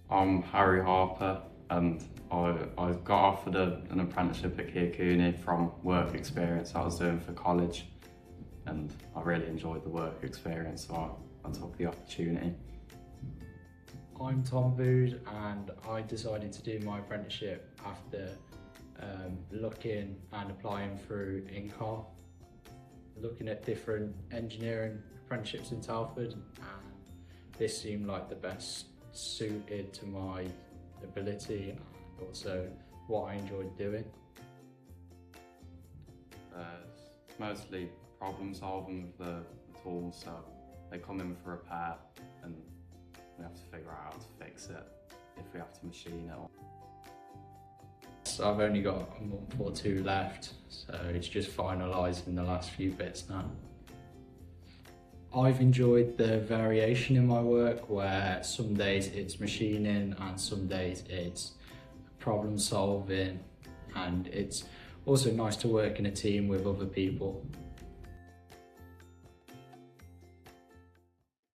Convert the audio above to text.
I'm Harry Harper and I got offered an apprenticeship at Kiyokuni from work experience I was doing for college, and I really enjoyed the work experience, so I took the opportunity. I'm Tom Bood and I decided to do my apprenticeship after looking and applying through INCAR, looking at different engineering apprenticeships in Telford, and this seemed like the best suited to my ability and also what I enjoyed doing. It's mostly problem solving with the tools, so they come in for repair and we have to figure out how to fix it if we have to machine it. So I've only got a month or two left, so it's just finalising the last few bits now. I've enjoyed the variation in my work, where some days it's machining and some days it's problem solving, and it's also nice to work in a team with other people.